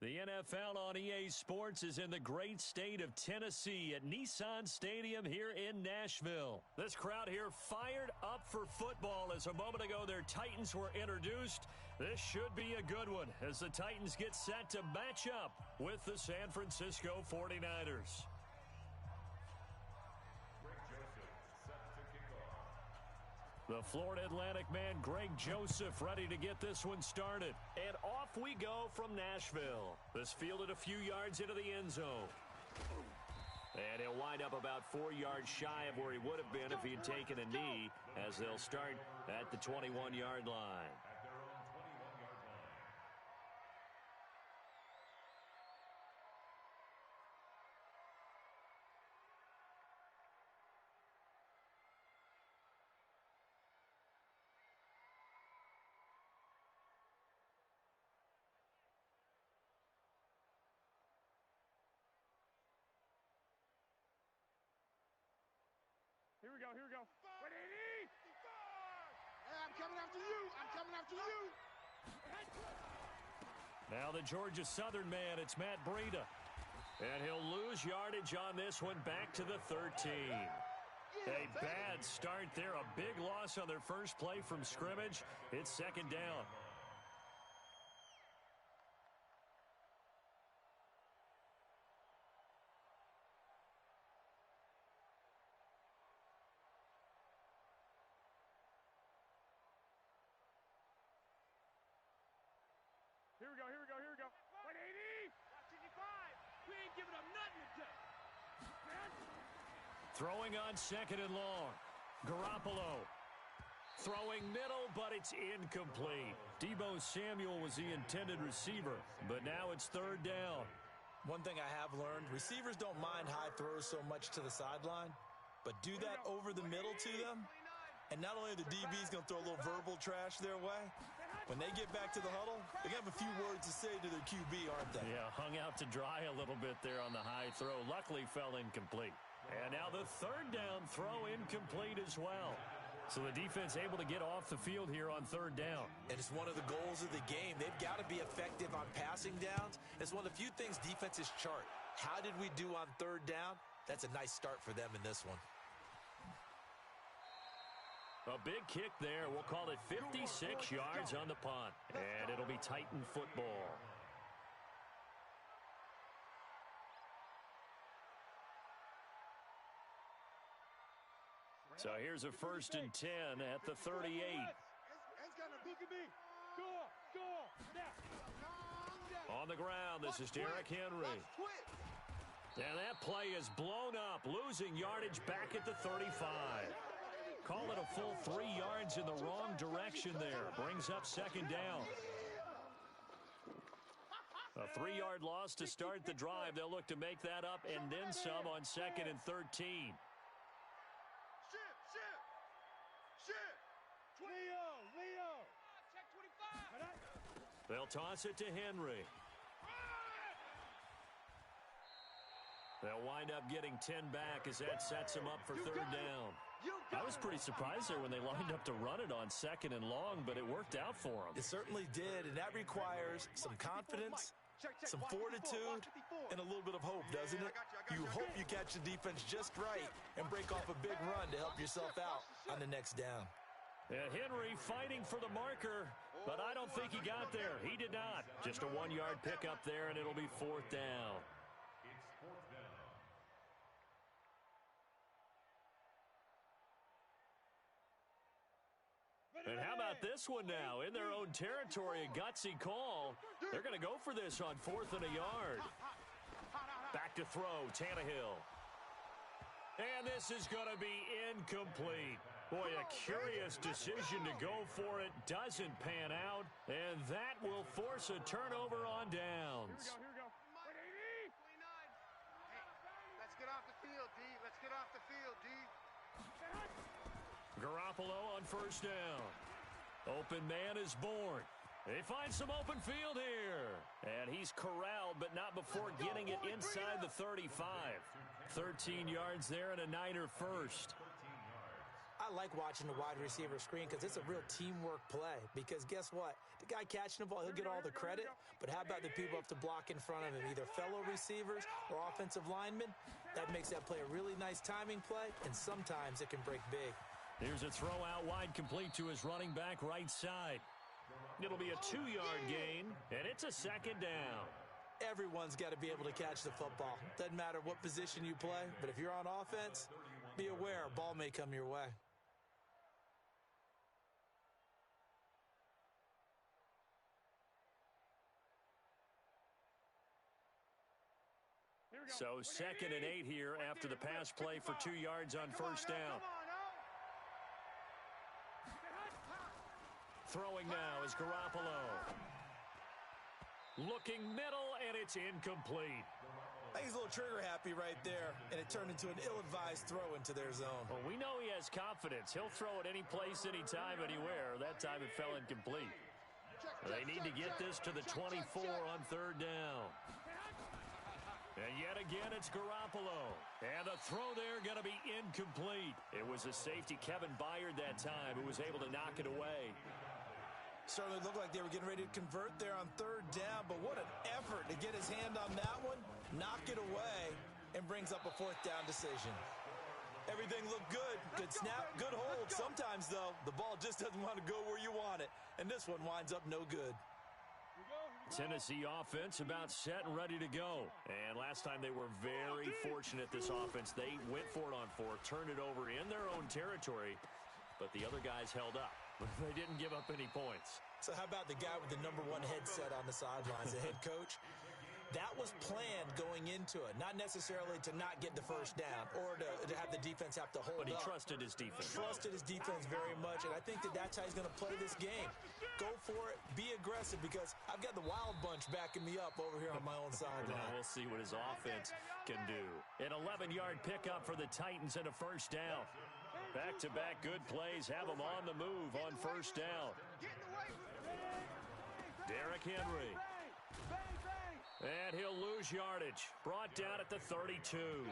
The NFL on EA Sports is in the great state of Tennessee at Nissan Stadium here in Nashville. This crowd here fired up for football as a moment ago their Titans were introduced. This should be a good one as the Titans get set to match up with the San Francisco 49ers. The Florida Atlantic man, Greg Joseph, ready to get this one started. And off we go from Nashville. This fielded a few yards into the end zone. And he'll wind up about 4 yards shy of where he would have been if he had taken a knee, as they'll start at the 21-yard line. Here we go, here we go. 180! Hey, I'm coming after you. I'm coming after you. Now the Georgia Southern man, it's Matt Breida. And he'll lose yardage on this one back to the 13. A bad start there. A big loss on their first play from scrimmage. It's second down. Here we go, here we go, here we go. 180! 65! We ain't giving up nothing today. Throwing on second and long. Garoppolo. Throwing middle, but it's incomplete. Deebo Samuel was the intended receiver, but now it's third down. One thing I have learned, receivers don't mind high throws so much to the sideline, but do that over the middle to them, and not only are the DBs going to throw a little verbal trash their way, when they get back to the huddle, they're going to have a few words to say to their QB, aren't they? Yeah, hung out to dry a little bit there on the high throw. Luckily fell incomplete. And now the third down throw incomplete as well. So the defense able to get off the field here on third down. And it's one of the goals of the game. They've got to be effective on passing downs. It's one of the few things defenses chart. How did we do on third down? That's a nice start for them in this one. A big kick there. We'll call it 56 yards on the punt. And it'll be Titan football. So here's a 1st and 10 at the 38. On the ground, this is Derrick Henry. And that play is blown up, losing yardage back at the 35. Call it a full 3 yards in the wrong direction there. Brings up second down. A 3-yard loss to start the drive. They'll look to make that up and then some on 2nd and 13. Leo! Check 25! They'll toss it to Henry. They'll wind up getting 10 back as that sets them up for third down. I was pretty surprised there when they lined up to run it on 2nd and long, but it worked out for them. It certainly did, and that requires some confidence, some fortitude, and a little bit of hope, doesn't it? You hope you catch the defense just right and break off a big run to help yourself out on the next down. And Henry fighting for the marker, but I don't think he got there. He did not. Just a 1-yard pickup there, and it'll be fourth down. It's fourth down. And how about this one now? In their own territory, a gutsy call. They're going to go for this on 4th and a yard. Back to throw, Tannehill. And this is going to be incomplete. Boy, a curious decision to go for it. Doesn't pan out. And that will force a turnover on downs. Here we go. 180! 29. Hey, let's get off the field, D. Let's get off the field, D. Garoppolo on first down. Open man is born. They find some open field here. And he's corralled, but not before getting it inside the 35. 13 yards there and a Niner first. I like watching the wide receiver screen because it's a real teamwork play. Because guess what? The guy catching the ball, he'll get all the credit. But how about the people up to block in front of him, either fellow receivers or offensive linemen? That makes that play a really nice timing play, and sometimes it can break big. Here's a throw out wide complete to his running back right side. It'll be a 2-yard gain, and it's a second down. Everyone's got to be able to catch the football. Doesn't matter what position you play, but if you're on offense, be aware a ball may come your way. So 2nd and 8 here after the pass play for 2 yards on first down. Throwing now is Garoppolo. Looking middle, and it's incomplete. I think he's a little trigger happy right there, and it turned into an ill-advised throw into their zone. Well, we know he has confidence. He'll throw it any place, anytime, anywhere. That time it fell incomplete. They need to get this to the 24 on 3rd down. And yet again, it's Garoppolo. And the throw there going to be incomplete. It was a safety, Kevin Byard, that time, who was able to knock it away. Certainly looked like they were getting ready to convert there on 3rd down, but what an effort to get his hand on that one, knock it away, and brings up a 4th down decision. Everything looked good. Good snap, good hold. Sometimes, though, the ball just doesn't want to go where you want it, and this one winds up no good. Tennessee offense about set and ready to go. And last time they were very fortunate, this offense. They went for it on 4th, turned it over in their own territory, but the other guys held up. They didn't give up any points. So how about the guy with the #1 headset on the sidelines, the head coach? That was planned going into it, not necessarily to not get the first down or to have the defense have to hold up. But he trusted his defense. Trusted his defense very much, and I think that's how he's going to play this game. Go for it, be aggressive, because I've got the wild bunch backing me up over here on my own sideline. We'll see what his offense can do. An 11-yard pickup for the Titans and a first down. Back-to-back good plays have them on the move on first down. Derrick Henry. And he'll lose yardage. Brought down at the 32.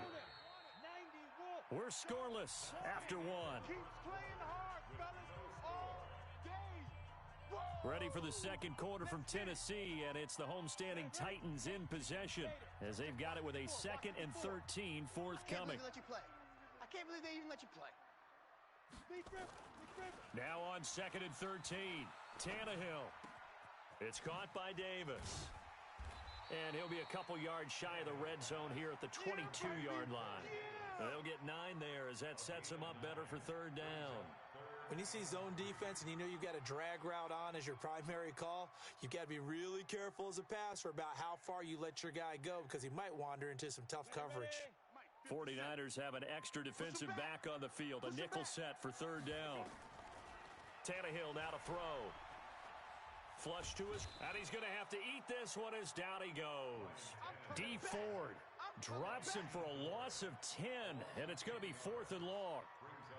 We're scoreless after 1. Ready for the 2nd quarter from Tennessee, and it's the homestanding Titans in possession as they've got it with a 2nd and 13 forthcoming. I can't believe they even let you play. Now on 2nd and 13, Tannehill. It's caught by Davis. And he'll be a couple yards shy of the red zone here at the 22-yard line. They'll get 9 there as that sets them up better for 3rd down. When you see zone defense and you know you've got a drag route on as your primary call, you've got to be really careful as a passer about how far you let your guy go because he might wander into some tough coverage. 49ers have an extra defensive back on the field. A nickel set for 3rd down. Tannehill now to throw. Flush to his, and he's going to have to eat this one as down he goes. D. Ford drops him for a loss of 10, and it's going to be 4th and long.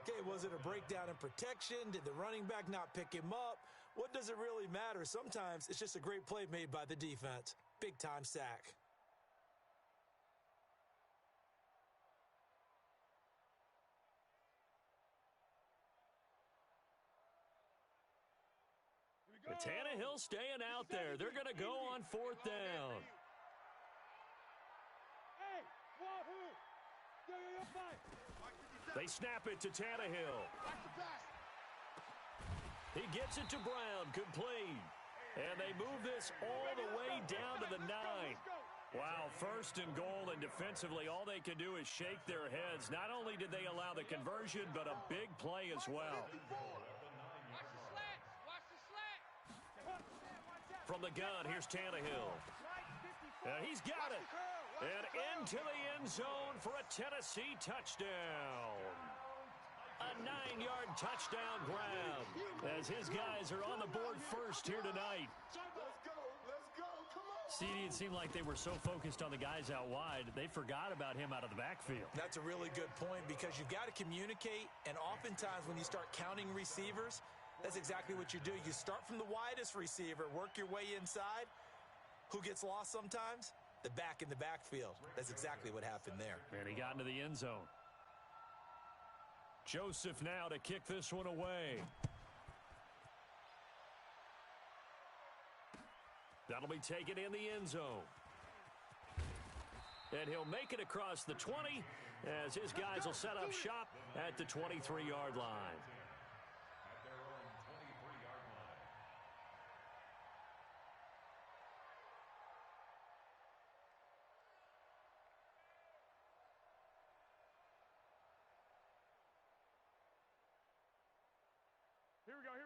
Okay, was it a breakdown in protection? Did the running back not pick him up? What does it really matter? Sometimes it's just a great play made by the defense. Big-time sack. But Tannehill staying out there. They're going to go on 4th down. They snap it to Tannehill. He gets it to Brown, complete. And they move this all the way down to the 9. Wow, 1st and goal, and defensively all they can do is shake their heads. Not only did they allow the conversion, but a big play as well. From the gun, here's Tannehill. And he's got it. And into the end zone for a Tennessee touchdown. A 9-yard touchdown grab as his guys are on the board first here tonight. CD, it seemed like they were so focused on the guys out wide, they forgot about him out of the backfield. That's a really good point because you've got to communicate, and oftentimes when you start counting receivers, that's exactly what you do. You start from the widest receiver, work your way inside. Who gets lost sometimes? The back in the backfield. That's exactly what happened there. And he got into the end zone. Joseph now to kick this one away. That'll be taken in the end zone. And he'll make it across the 20 as his guys will set up shop at the 23-yard line. At their own 23-yard line.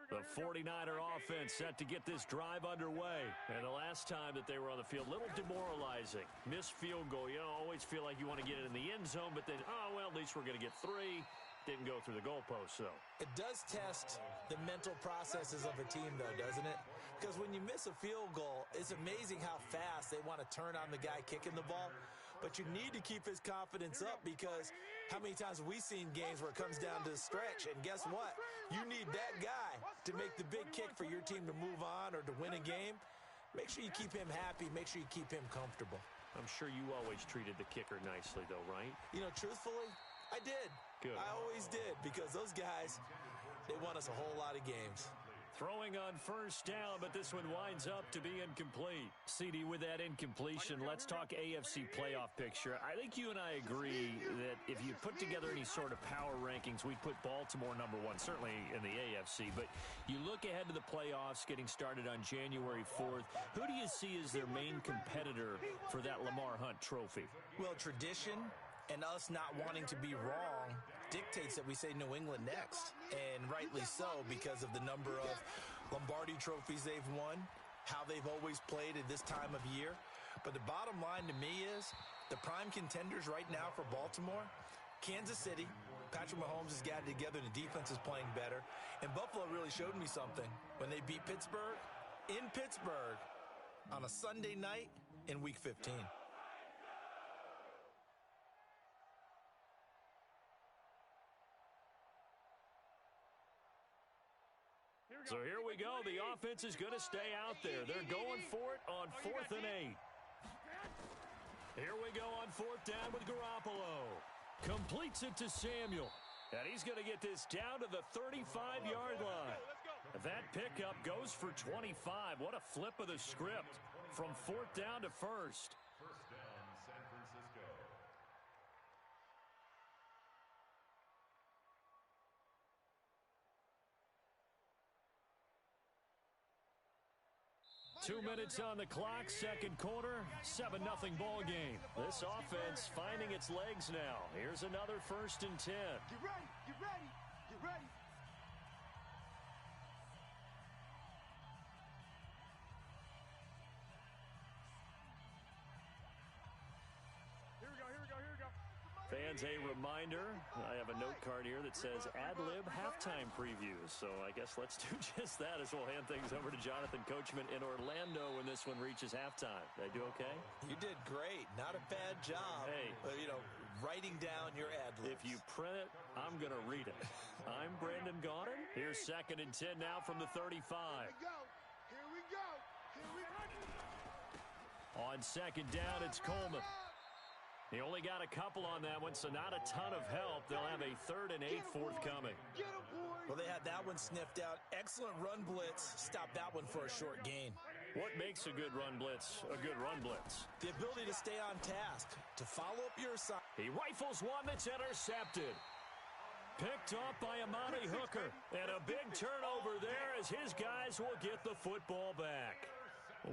The 49er offense set to get this drive underway. And the last time that they were on the field, a little demoralizing. Missed field goal. You always feel like you want to get it in the end zone, but then, oh, well, at least we're going to get 3. Didn't go through the goalpost, though. It does test the mental processes of a team, though, doesn't it? Because when you miss a field goal, it's amazing how fast they want to turn on the guy kicking the ball. But you need to keep his confidence up, because how many times have we seen games where it comes down to the stretch, and guess what? You need that guy to make the big kick for your team to move on or to win a game. Make sure you keep him happy. Make sure you keep him comfortable. I'm sure you always treated the kicker nicely, though, right? You know, truthfully, I did. Good. I always did, because those guys, they won us a whole lot of games. Throwing on first down, but this one winds up to be incomplete. CD, with that incompletion, let's talk AFC playoff picture. I think you and I agree that if you put together any sort of power rankings, we'd put Baltimore number 1, certainly in the AFC. But you look ahead to the playoffs getting started on January 4th. Who do you see as their main competitor for that Lamar Hunt trophy? Well, tradition and us not wanting to be wrong dictates that we say New England next, and rightly so, because of the number of Lombardi trophies they've won, how they've always played at this time of year. But the bottom line to me is the prime contenders right now for Baltimore, Kansas City. Patrick Mahomes has got it together, the defense is playing better, and Buffalo really showed me something when they beat Pittsburgh in Pittsburgh on a Sunday night in Week 15. So here we go. The offense is going to stay out there. They're going for it on 4th and 8. Here we go on 4th down with Garoppolo. Completes it to Samuel. And he's going to get this down to the 35-yard line. That pickup goes for 25. What a flip of the script from 4th down to 1st. First down, San Francisco. Two minutes on the clock, second quarter, 7-0 ball game. This offense finding its legs now. Here's another 1st and 10. Get ready, get ready, get ready. Here we go, here we go, here we go. Fans, a reminder, I have a note card here that says ad-lib halftime previews. So I guess let's do just that as we'll hand things over to Jonathan Coachman in Orlando when this one reaches halftime. Did I do okay? You did great. Not a bad job. Hey. Writing down your ad-libs. If you print it, I'm going to read it. I'm Brandon Gaudin. Here's 2nd and 10 now from the 35. Here we go, here we go, here we go. On 2nd down, it's Coleman. He only got a couple on that one, so not a ton of help. They'll have a 3rd and 8 forthcoming. Get him, boys. Well, they had that one sniffed out. Excellent run blitz. Stop that one for a short gain. What makes a good run blitz a good run blitz? The ability to stay on task, to follow up your assignment. He rifles one that's intercepted. Picked off by Amani Hooker. And a big turnover there as his guys will get the football back.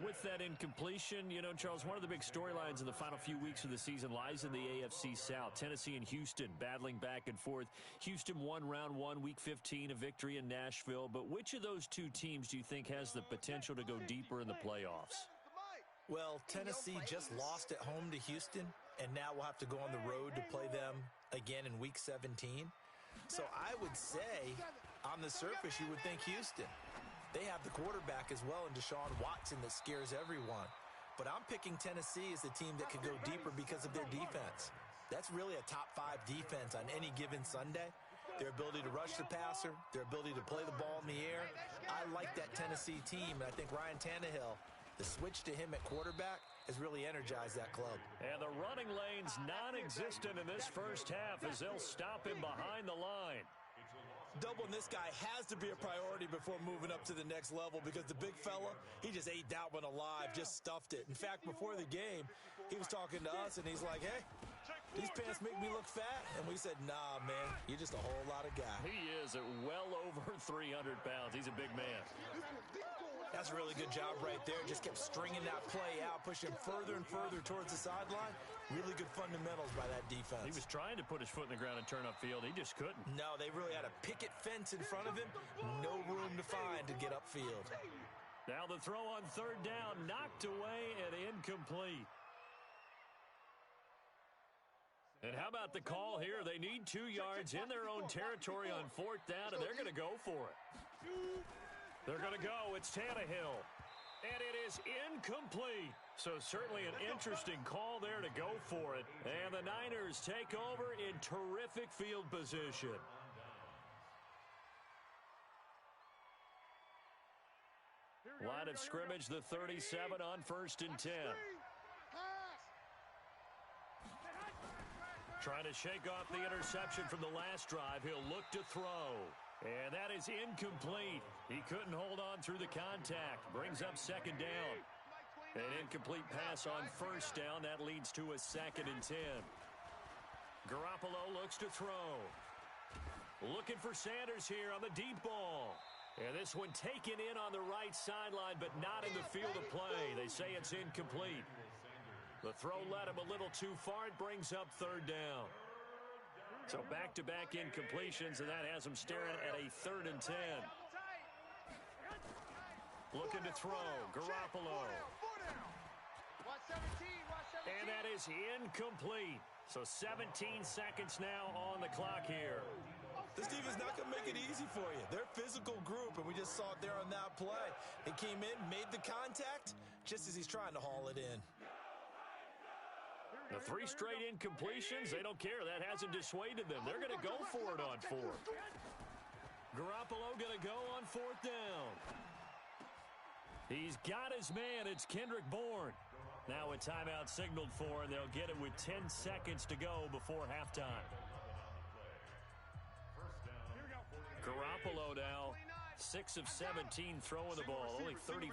With that incompletion, Charles, one of the big storylines in the final few weeks of the season lies in the AFC South. Tennessee and Houston battling back and forth. Houston won round 1, week 15, a victory in Nashville. But which of those two teams do you think has the potential to go deeper in the playoffs? Well, Tennessee just lost at home to Houston, and now we'll have to go on the road to play them again in week 17. So I would say, on the surface, you would think Houston. They have the quarterback as well in Deshaun Watson that scares everyone. But I'm picking Tennessee as the team that could go deeper because of their defense. That's really a top 5 defense on any given Sunday. Their ability to rush the passer, their ability to play the ball in the air. I like that Tennessee team, and I think Ryan Tannehill, the switch to him at quarterback, has really energized that club. And the running lane's non-existent in this first half as they'll stop him behind the line. Doubling this guy has to be a priority before moving up to the next level because the big fella, he just ate that one alive, just stuffed it. In fact, before the game, he was talking to us, and he's like, hey, these pants make me look fat. And we said, nah, man, you're just a whole lot of guy. He is at well over 300 pounds. He's a big man. That's a really good job right there. Just kept stringing that play out, pushing further and further towards the sideline. Really good fundamentals by that defense. He was trying to put his foot in the ground and turn upfield. He just couldn't. No, they really had a picket fence in front of him. No room to find to get upfield. Now the throw on third down, knocked away and incomplete. And how about the call here? They need 2 yards in their own territory on fourth down, and they're going to go for it. They're going to go. It's Tannehill. And it is incomplete. So certainly an interesting call there to go for it. And the Niners take over in terrific field position. Line of scrimmage, the 37 on 1st and 10. Trying to shake off the interception from the last drive. He'll look to throw. And that is incomplete. He couldn't hold on through the contact. Brings up 2nd down. An incomplete pass on 1st down. That leads to a 2nd and 10. Garoppolo looks to throw. Looking for Sanders here on the deep ball. And this one taken in on the right sideline, but not in the field of play. They say it's incomplete. The throw led him a little too far. It brings up 3rd down. So back-to-back incompletions, and that has him staring at a 3rd and 10. Looking to throw. Garoppolo. And that is incomplete. So 17 seconds now on the clock here. This defense is not going to make it easy for you. They're a physical group, and we just saw it there on that play. They came in, made the contact, just as he's trying to haul it in. The 3 straight incompletions, they don't care. That hasn't dissuaded them. They're going to go for it on 4th. Garoppolo going to go on 4th down. He's got his man. It's Kendrick Bourne. Now a timeout signaled for, and they'll get it with 10 seconds to go before halftime. Garoppolo now 6 of 17 throwing the ball, only 35%,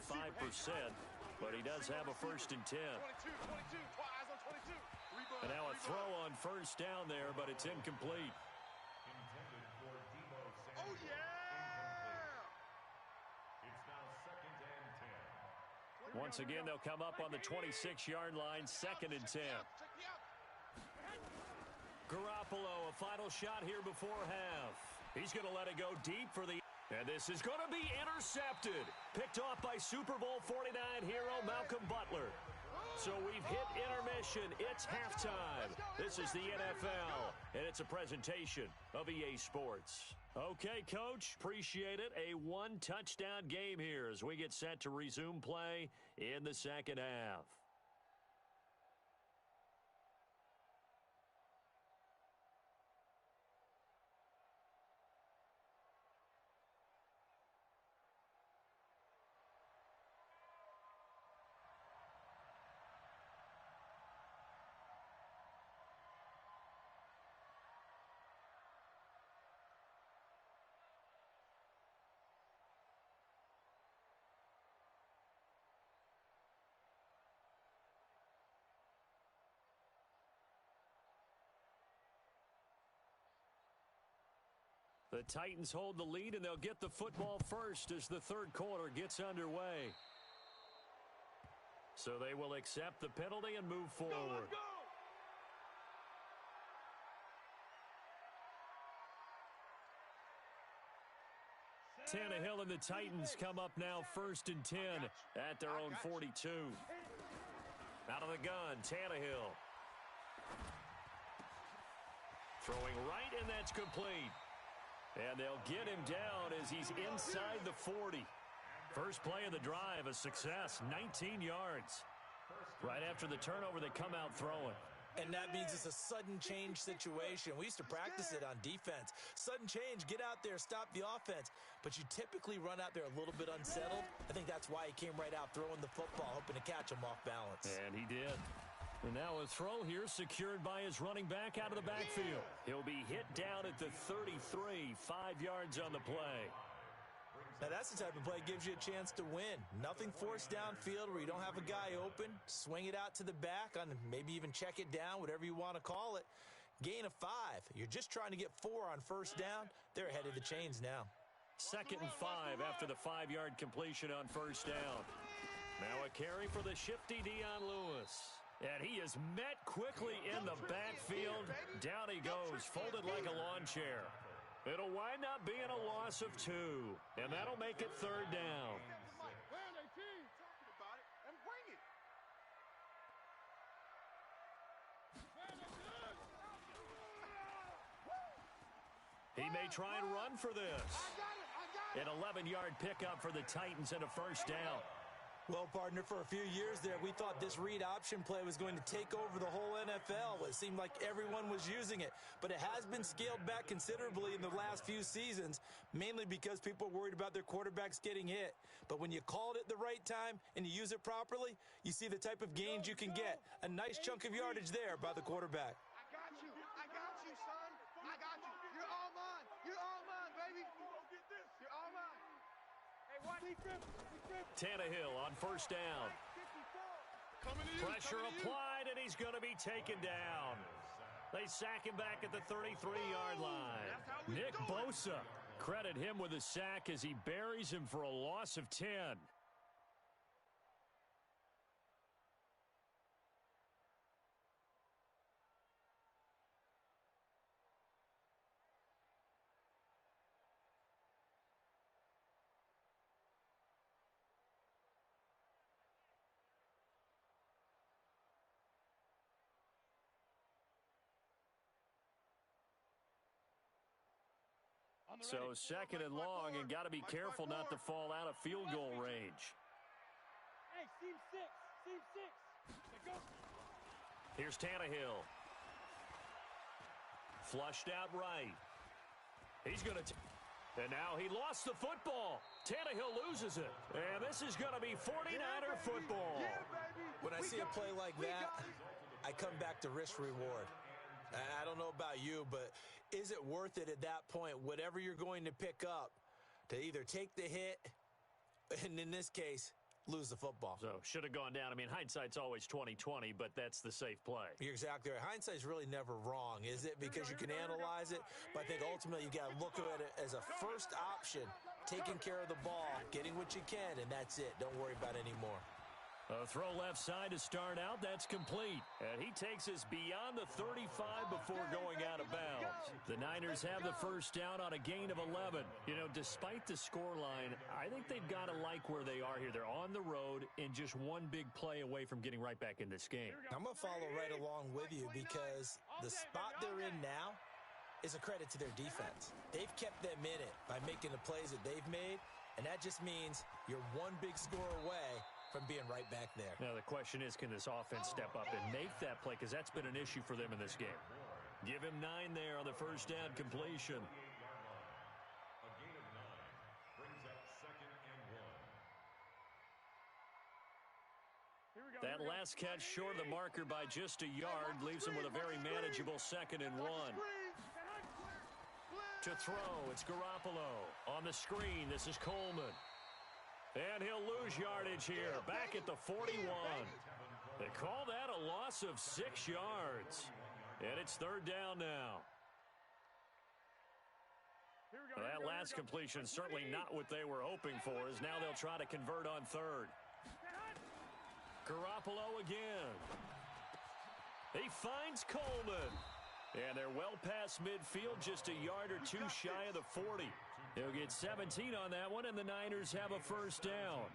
but he does have a 1st and 10. And now a throw on 1st down there, but it's incomplete. Oh, yeah! It's now 2nd and 10. Once again, they'll come up on the 26-yard line, 2nd and 10. Garoppolo, a final shot here before half. He's going to let it go deep for the... And this is going to be intercepted. Picked off by Super Bowl 49 hero Malcolm Butler. So we've hit intermission. It's halftime. This is the NFL, and it's a presentation of EA Sports. Okay, Coach, appreciate it. A 1-touchdown game here as we get set to resume play in the 2nd half. The Titans hold the lead, and they'll get the football first as the 3rd quarter gets underway. So they will accept the penalty and move forward. Tannehill and the Titans come up now 1st and 10 at their own 42. Out of the gun, Tannehill. Throwing right, and that's complete. And they'll get him down as he's inside the 40. First play of the drive, a success, 19 yards. Right after the turnover, they come out throwing. And that means it's a sudden change situation. We used to practice it on defense. Sudden change, get out there, stop the offense. But you typically run out there a little bit unsettled. I think that's why he came right out throwing the football, hoping to catch him off balance. And he did. And now a throw here secured by his running back out of the backfield. He'll be hit down at the 33, 5 yards on the play. Now, that's the type of play that gives you a chance to win. Nothing forced downfield where you don't have a guy open. Swing it out to the back, on maybe even check it down, whatever you want to call it. Gain of 5. You're just trying to get 4 on first down. They're ahead of the chains now. 2nd and 5 after the 5-yard completion on first down. Now a carry for the shifty Dion Lewis. And he is met quickly in the backfield. Down he goes, folded like a lawn chair. It'll wind up being a loss of 2, and that'll make it 3rd down. He may try and run for this. An 11-yard pickup for the Titans and a first down. Well, partner, for a few years there, we thought this read option play was going to take over the whole NFL. It seemed like everyone was using it, but it has been scaled back considerably in the last few seasons, mainly because people are worried about their quarterbacks getting hit. But when you called it the right time and you use it properly, you see the type of gains you can get. A nice chunk of yardage there by the quarterback. I got you, son. I got you. You're all mine. You're all mine, baby. You're all mine. Tannehill on first down. Pressure applied, and he's going to be taken down. They sack him back at the 33-yard line. Nick Bosa, credit him with a sack as he buries him for a loss of 10. So 2nd and long, and got to be careful not to fall out of field goal range. Hey, seam 6. Here's Tannehill. Flushed out right. He's going to... And now he lost the football. Tannehill loses it. And this is going to be 49er football. When I see a play like that, I come back to risk reward. I don't know about you, but is it worth it at that point, whatever you're going to pick up, to either take the hit, and in this case, lose the football? So, should have gone down. I mean, hindsight's always 20/20, but that's the safe play. You're exactly right. Hindsight's really never wrong, is it? Because you can analyze it, but I think ultimately you got to look at it as a first option, taking care of the ball, getting what you can, and that's it. Don't worry about it anymore. A throw left side to start out. That's complete. And he takes us beyond the 35 before going out of bounds. The Niners have the first down on a gain of 11. You know, despite the scoreline, I think they've got to like where they are here. They're on the road and just one big play away from getting right back in this game. I'm going to follow right along with you because the spot they're in now is a credit to their defense. They've kept them in it by making the plays that they've made, and that just means you're one big score away from being right back there. Now, the question is, can this offense step up and make that play? Because that's been an issue for them in this game. Give him 9 there on the first down completion. A gain of 9 brings up 2nd and 1. That last catch short of the marker by just a yard leaves him with a very manageable 2nd and 1. To throw, it's Garoppolo. On the screen, this is Coleman. And he'll lose yardage here, back at the 41. They call that a loss of 6 yards. And it's 3rd down now. That last completion certainly not what they were hoping for, as now they'll try to convert on 3rd. Garoppolo again. He finds Coleman. And they're well past midfield, just a yard or 2 shy of the 40. He'll get 17 on that one, and the Niners have a first down.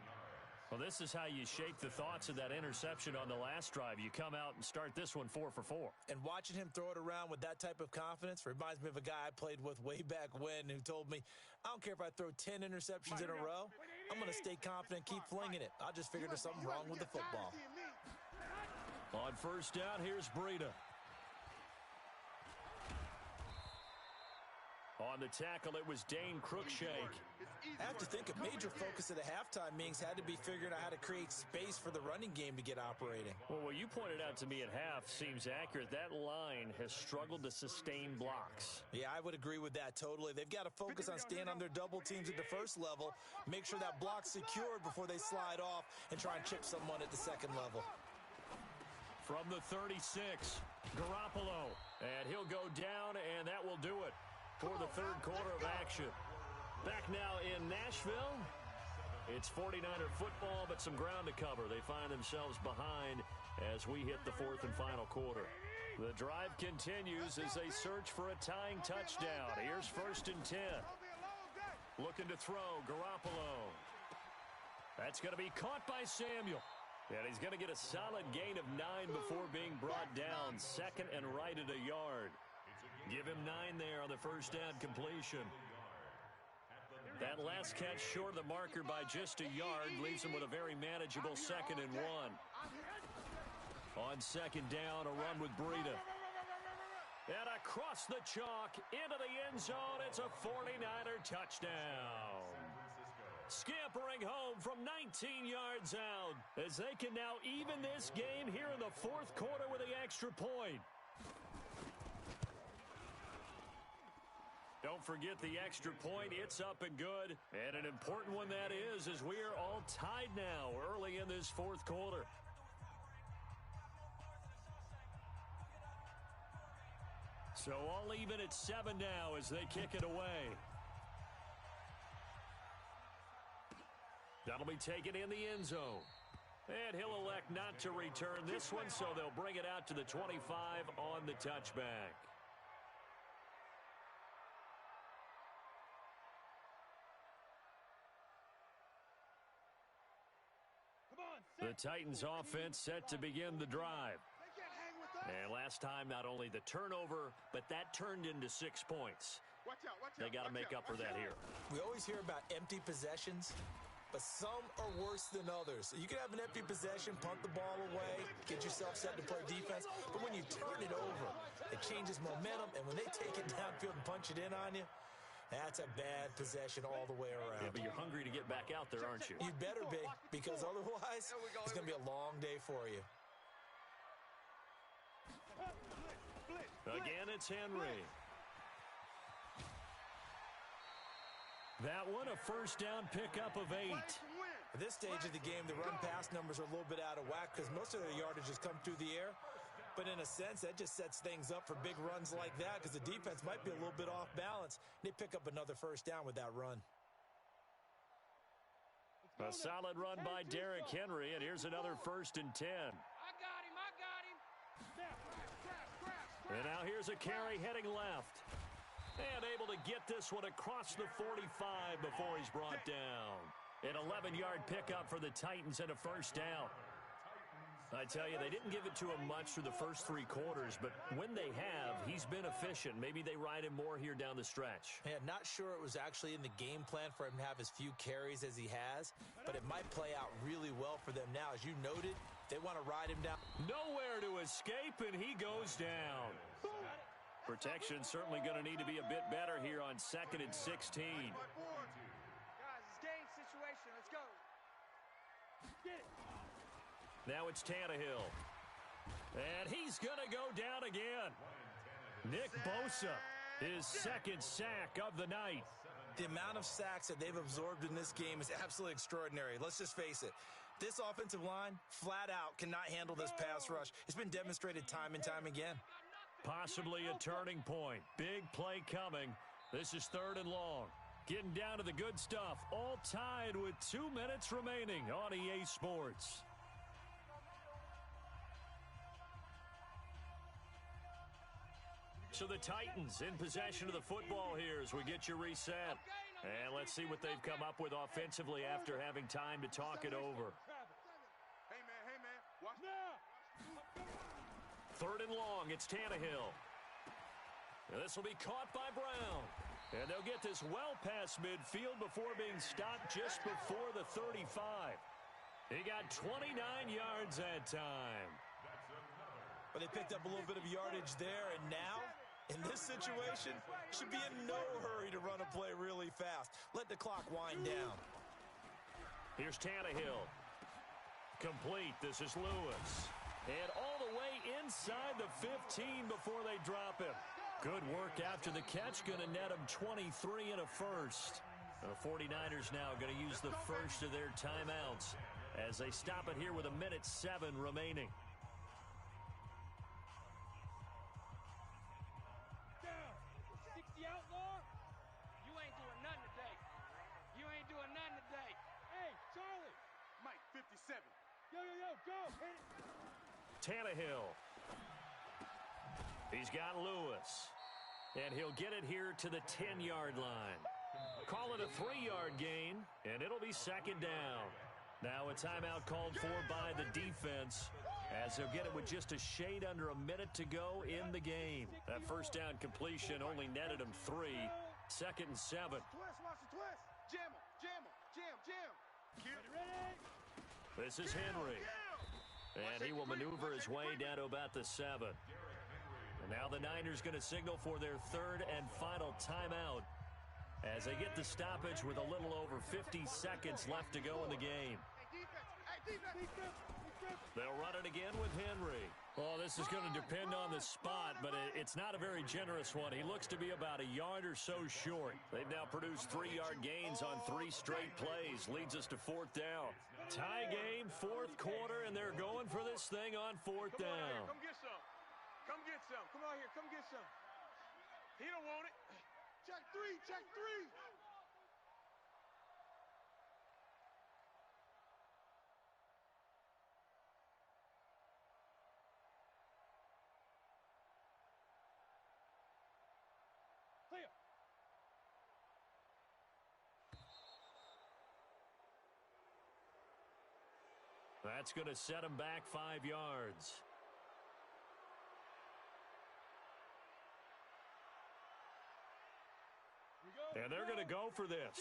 Well, this is how you shake the thoughts of that interception on the last drive. You come out and start this one 4 for 4. And watching him throw it around with that type of confidence reminds me of a guy I played with way back when who told me, I don't care if I throw 10 interceptions in a row, I'm going to stay confident, keep flinging it. I just figured there's something wrong with the football. On first down, here's Breida. On the tackle, it was Dane Cruikshank. I have to think a major focus of the halftime meetings had to be figuring out how to create space for the running game to get operating. Well, what you pointed out to me at half seems accurate. That line has struggled to sustain blocks. Yeah, I would agree with that totally. They've got to focus on staying on their double teams at the first level, make sure that block's secured before they slide off and try and chip someone at the second level. From the 36, Garoppolo. And he'll go down, and that will do it for the third quarter of action. Back now in Nashville. It's 49er football, but some ground to cover. They find themselves behind as we hit the fourth and final quarter. The drive continues as they search for a tying touchdown. Here's 1st and 10. Looking to throw, Garoppolo. That's going to be caught by Samuel. And he's going to get a solid gain of 9 before being brought down. 2nd and right at a yard. Give him 9 there on the first down completion. That last catch short of the marker by just a yard leaves him with a very manageable 2nd and 1. On 2nd down, a run with Breida. And across the chalk into the end zone, it's a 49er touchdown. Scampering home from 19 yards out as they can now even this game here in the fourth quarter with the extra point. Don't forget the extra point. It's up and good. And an important one that is, as we are all tied now early in this fourth quarter. So all even at 7 now as they kick it away. That'll be taken in the end zone. And he'll elect not to return this one, so they'll bring it out to the 25 on the touchback. The Titans offense set to begin the drive. And last time, not only the turnover, but that turned into 6 points. They got to make up for that here. We always hear about empty possessions, but some are worse than others. You can have an empty possession, punt the ball away, get yourself set to play defense, but when you turn it over, it changes momentum, and when they take it downfield and punch it in on you, that's a bad possession all the way around. Yeah, but you're hungry to get back out there, aren't you? You better be, because otherwise, it's going to be a long day for you. Again, it's Henry. That one, a first down pickup of 8. At this stage of the game, the run-pass numbers are a little bit out of whack because most of their yardage has come through the air. But in a sense, that just sets things up for big runs like that because the defense might be a little bit off balance. They pick up another first down with that run. A solid run by Derrick Henry, and here's another 1st and 10. I got him. And now here's a carry heading left. And able to get this one across the 45 before he's brought down. An 11-yard pickup for the Titans and a first down. I tell you, they didn't give it to him much through the first 3 quarters, but when they have, he's been efficient. Maybe they ride him more here down the stretch. Yeah, not sure it was actually in the game plan for him to have as few carries as he has, but it might play out really well for them now. As you noted, they want to ride him down. Nowhere to escape, and he goes down. Protection certainly going to need to be a bit better here on 2nd and 16. Guys, it's game situation. Let's go. Get it. Now it's Tannehill. And he's going to go down again. Nick Bosa, his 2nd sack of the night. The amount of sacks that they've absorbed in this game is absolutely extraordinary. Let's just face it. This offensive line, flat out, cannot handle this pass rush. It's been demonstrated time and time again. Possibly a turning point. Big play coming. This is 3rd and long. Getting down to the good stuff. All tied with 2 minutes remaining on EA Sports. So the Titans in possession of the football here as we get you reset. And let's see what they've come up with offensively after having time to talk it over. Hey, man. Watch now. 3rd and long, it's Tannehill. And this will be caught by Brown. And they'll get this well past midfield before being stopped just before the 35. He got 29 yards that time. But they picked up a little bit of yardage there, and now In this situation, should be in no hurry to run a play really fast. Let the clock wind down. Here's Tannehill. Complete. This is Lewis. And all the way inside the 15 before they drop him. Good work after the catch. Going to net him 23 and a first. The 49ers now going to use the first of their timeouts as they stop it here with 1:07 remaining. Go. Tannehill. He's got Lewis. And he'll get it here to the 10-yard line. Call it a 3-yard gain, and it'll be second down. Now a timeout called for by the defense as they'll get it with just a shade under a minute to go in the game. That first down completion only netted him 3. Second and 7. Watch the twist. Jam. This is Henry. And he will maneuver his way down to about the 7. And now the Niners going to signal for their third and final timeout as they get the stoppage with a little over 50 seconds left to go in the game. They'll run it again with Henry. Well, this is going to depend on the spot, but it's not a very generous one. He looks to be about a yard or so short. They've now produced 3-yard gains on 3 straight plays. Leads us to fourth down. Tie game, fourth quarter, and they're going for this thing on fourth down. Come get some. Come get some. Come out here. Come get some. He don't want it. Check three. Clear. That's going to set him back 5 yards. And they're going to go for this.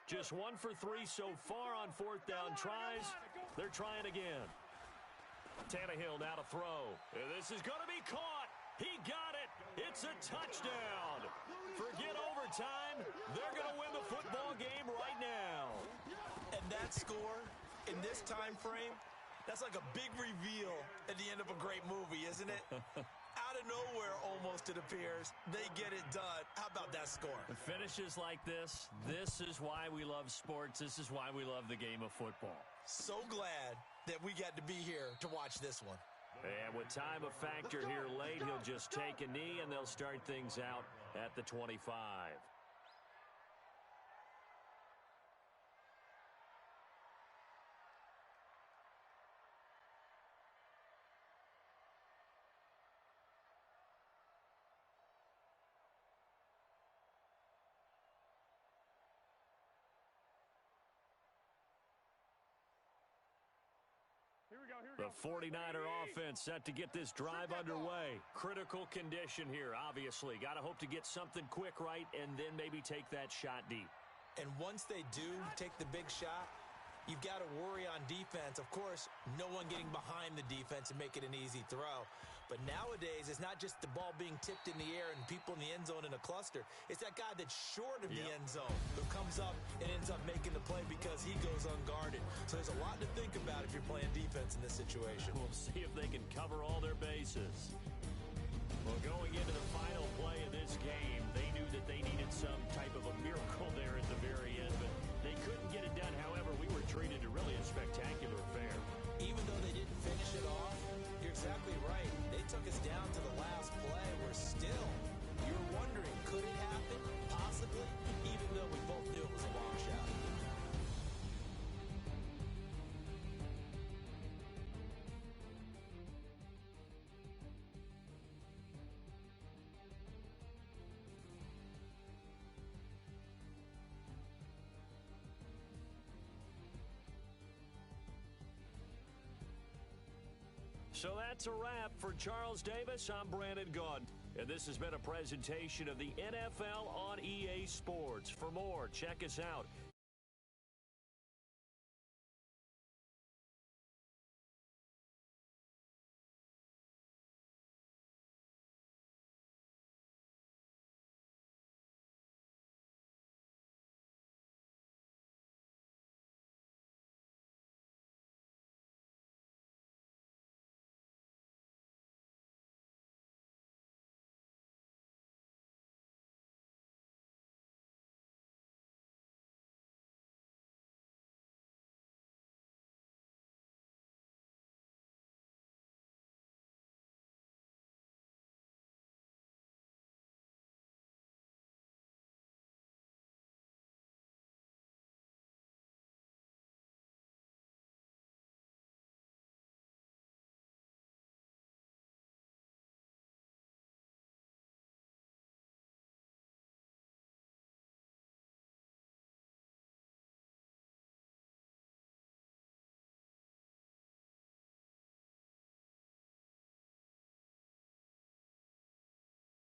Just 1 for 3 so far on fourth down tries. They're trying again. Tannehill now to throw. And this is going to be caught. He got it. It's a touchdown. Forget overtime. They're going to win the football game right now. And that score in this time frame, that's like a big reveal at the end of a great movie, isn't it? Out of nowhere, almost, it appears, they get it done. How about that score? The finishes like this is why we love sports. This is why we love the game of football. So glad that we got to be here to watch this one. And with time a factor here late, he'll just take a knee, and they'll start things out at the 25. The 49er offense set to get this drive underway. Critical condition here, obviously. Got to hope to get something quick right and then maybe take that shot deep. And once they do take the big shot, you've got to worry on defense. Of course, no one getting behind the defense and make it an easy throw. But nowadays, it's not just the ball being tipped in the air and people in the end zone in a cluster. It's that guy that's short of the end zone who comes up and ends up making the play because he goes unguarded. So there's a lot to think about if you're playing defense in this situation. We'll see if they can cover all their bases. Well, going into the final play of this game, they knew that they needed some type of a miracle there at the very end, but they couldn't get it done. However, we were treated to really a spectacular affair. Even though they didn't finish it off, you're exactly right. They took us down to the last play. We're still, you're wondering, could it happen? Possibly, even though we both knew it was a long shot. So that's a wrap. For Charles Davis, I'm Brandon Gaudin. And this has been a presentation of the NFL on EA Sports. For more, check us out